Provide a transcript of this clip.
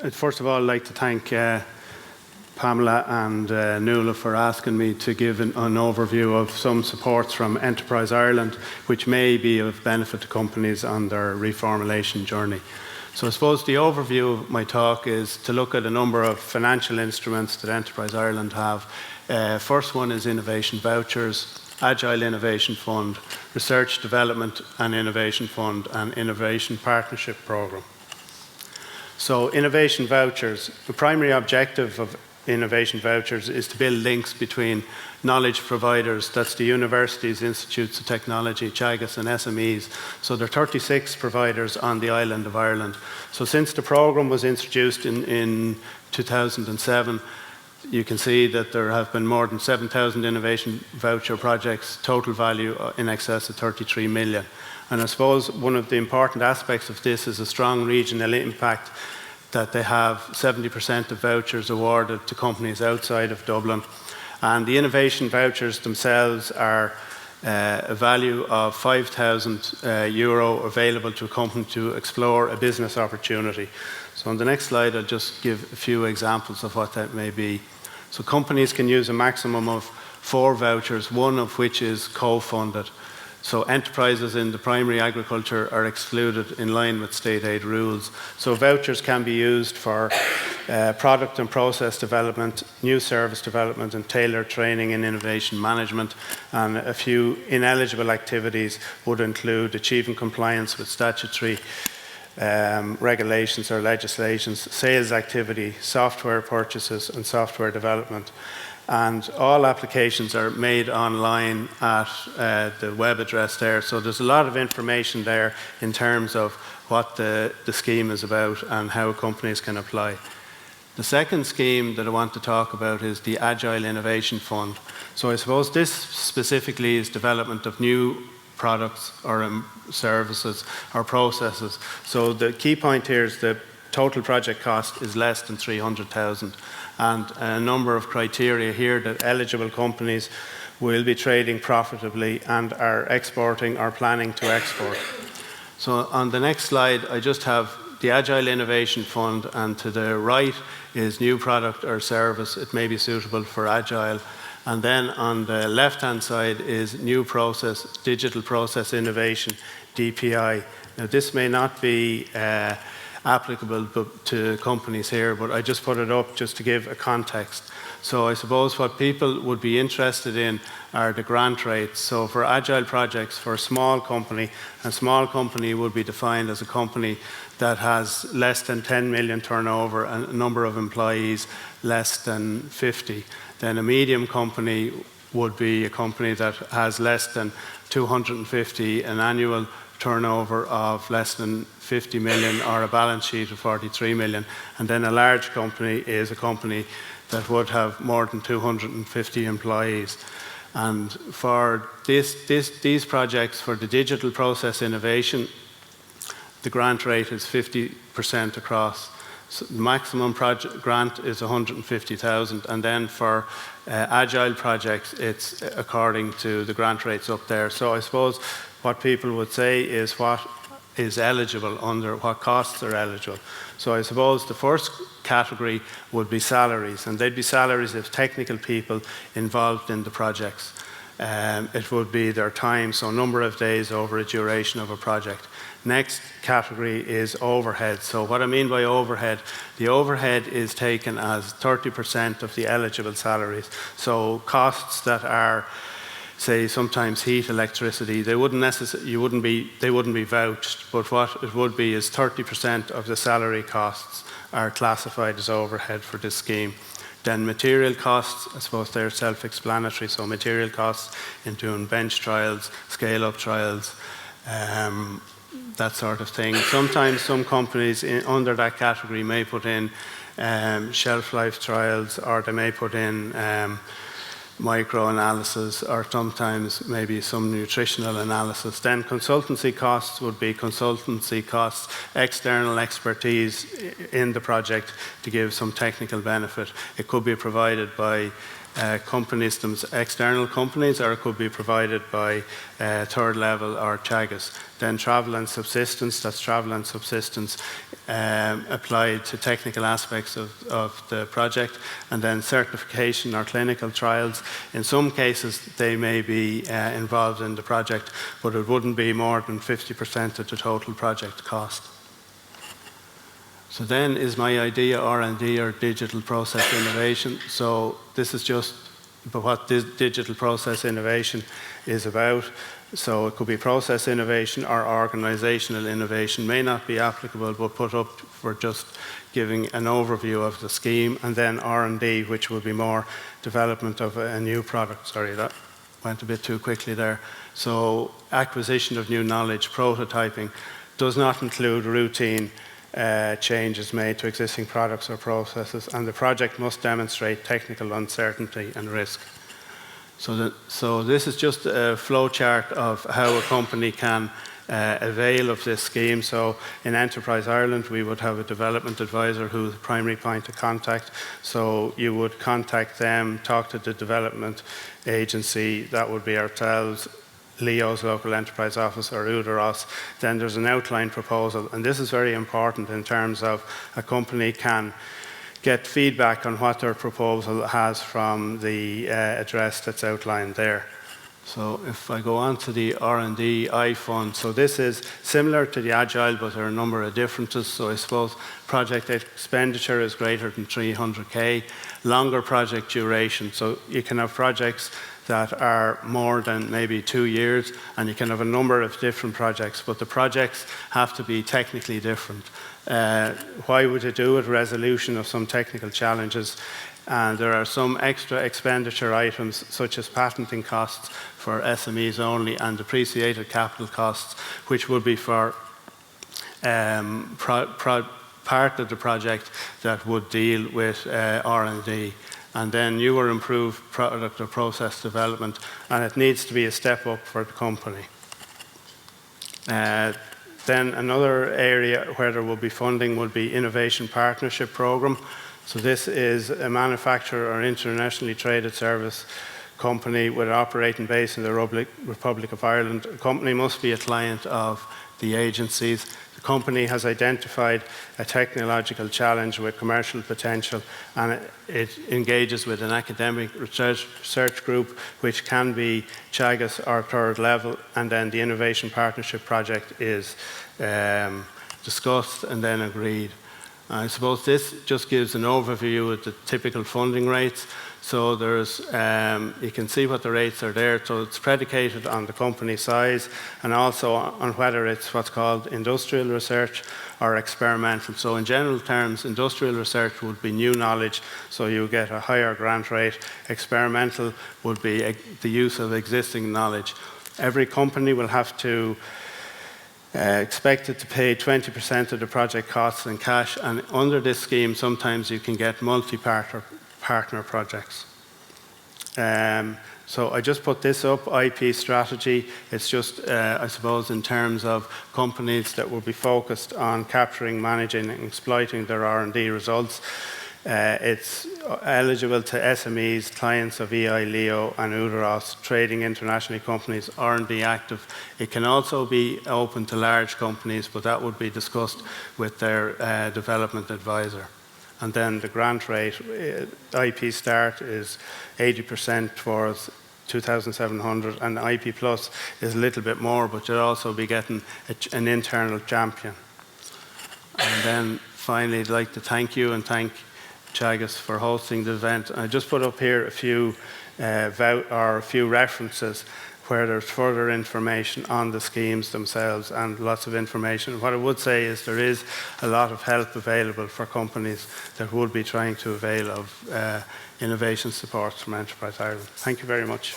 I'd first of all like to thank Pamela and Nuala for asking me to give an overview of some supports from Enterprise Ireland, which may be of benefit to companies on their reformulation journey. So I suppose the overview of my talk is to look at a number of financial instruments that Enterprise Ireland have. First one is innovation vouchers, Agile Innovation Fund, Research Development and Innovation Fund, and Innovation Partnership Programme. So innovation vouchers, the primary objective of innovation vouchers is to build links between knowledge providers, that's the universities, institutes of technology, Teagasc and SMEs. So there are 36 providers on the island of Ireland. So since the programme was introduced in 2007, you can see that there have been more than 7,000 innovation voucher projects, total value in excess of 33 million. And I suppose one of the important aspects of this is a strong regional impact, that they have 70% of vouchers awarded to companies outside of Dublin. And the innovation vouchers themselves are a value of €5,000 available to a company to explore a business opportunity. So on the next slide, I'll just give a few examples of what that may be. So companies can use a maximum of 4 vouchers, one of which is co-funded. So enterprises in the primary agriculture are excluded in line with state aid rules. So vouchers can be used for product and process development, new service development, and tailored training in innovation management. And a few ineligible activities would include achieving compliance with statutory regulations or legislations, sales activity, software purchases, and software development. And all applications are made online at the web address there. So there's a lot of information there in terms of what the scheme is about and how companies can apply. The second scheme that I want to talk about is the Agile Innovation Fund. So I suppose this specifically is development of new products or services or processes. So the key point here is the total project cost is less than 300,000. And a number of criteria here that eligible companies will be trading profitably and are exporting or planning to export. So on the next slide, I just have the Agile Innovation Fund, and to the right is new product or service. It may be suitable for Agile. And then on the left-hand side is new process, digital process innovation, DPI. Now this may not be applicable to companies here, but I just put it up just to give a context. So I suppose what people would be interested in are the grant rates. So for agile projects, for a small company would be defined as a company that has less than 10 million turnover and a number of employees less than 50. Then a medium company would be a company that has less than 250, an annual turnover of less than 50 million or a balance sheet of 43 million. And then a large company is a company that would have more than 250 employees. And for these projects, for the digital process innovation, the grant rate is 50% across. So the maximum project grant is 150,000, and then for agile projects, it's according to the grant rates up there. So I suppose what people would say is what is eligible under what costs are eligible. So I suppose the first category would be salaries, and they'd be salaries of technical people involved in the projects. It would be their time, so number of days over a duration of a project. Next category is overhead. So what I mean by overhead, the overhead is taken as 30% of the eligible salaries. So costs that are, say, sometimes heat, electricity, they wouldn't be vouched, but what it would be is 30% of the salary costs are classified as overhead for this scheme. Then material costs, I suppose they're self-explanatory, so material costs in doing bench trials, scale-up trials, that sort of thing. Sometimes some companies under that category may put in shelf life trials, or they may put in micro-analysis, or sometimes maybe some nutritional analysis. Then consultancy costs would be consultancy costs, external expertise in the project to give some technical benefit. It could be provided by companies, external companies, or it could be provided by third level or Teagasc. Then travel and subsistence, that's travel and subsistence applied to technical aspects of the project. And then certification or clinical trials. In some cases, they may be involved in the project, but it wouldn't be more than 50% of the total project cost. So then is my idea R&D, or digital process innovation. So this is just what this digital process innovation is about. So it could be process innovation or organizational innovation. May not be applicable, but put up for just giving an overview of the scheme. And then R&D, which would be more development of a new product. Sorry, that went a bit too quickly there. So acquisition of new knowledge, prototyping, does not include routine changes made to existing products or processes, and the project must demonstrate technical uncertainty and risk. So this is just a flow chart of how a company can avail of this scheme. So in Enterprise Ireland, we would have a development advisor who's the primary point of contact. So you would contact them, talk to the development agency, that would be ourselves, Leo's local enterprise office, or Udaros. Then there's an outline proposal, and this is very important in terms of a company can get feedback on what their proposal has from the address that's outlined there. So if I go on to the R&D iFund, so this is similar to the Agile, but there are a number of differences. So I suppose project expenditure is greater than 300K, longer project duration. So you can have projects that are more than maybe 2 years, and you can have a number of different projects, but the projects have to be technically different. Why would you do it? Resolution of some technical challenges. And there are some extra expenditure items, such as patenting costs for SMEs only, and depreciated capital costs, which would be for part of the project that would deal with R&D. And then newer improved product or process development, and it needs to be a step up for the company. Then another area where there will be funding would be Innovation Partnership Programme. So this is a manufacturer or internationally traded service company with an operating base in the Republic of Ireland. A company must be a client of the agencies. The company has identified a technological challenge with commercial potential, and it engages with an academic research group, which can be Teagasc or third level, and then the Innovation Partnership Project is discussed and then agreed. I suppose this just gives an overview of the typical funding rates. So there's, you can see what the rates are there. So it's predicated on the company size and also on whether it's what's called industrial research or experimental. So in general terms, industrial research would be new knowledge, so you get a higher grant rate. Experimental would be the use of existing knowledge. Every company will have to expected to pay 20% of the project costs in cash, and under this scheme sometimes you can get multi-partner projects. So I just put this up, IP strategy. It's just, I suppose, in terms of companies that will be focused on capturing, managing and exploiting their R&D results. It's eligible to SMEs, clients of EI, Leo and Udaros, trading internationally companies, R&D active. It can also be open to large companies, but that would be discussed with their development advisor. And then the grant rate, IP start is 80% towards 2,700, and IP Plus is a little bit more, but you'll also be getting an internal champion. And then finally, I'd like to thank you and thank Teagasc for hosting the event. I just put up here a few references where there's further information on the schemes themselves and lots of information. What I would say is there is a lot of help available for companies that would be trying to avail of innovation support from Enterprise Ireland. Thank you very much.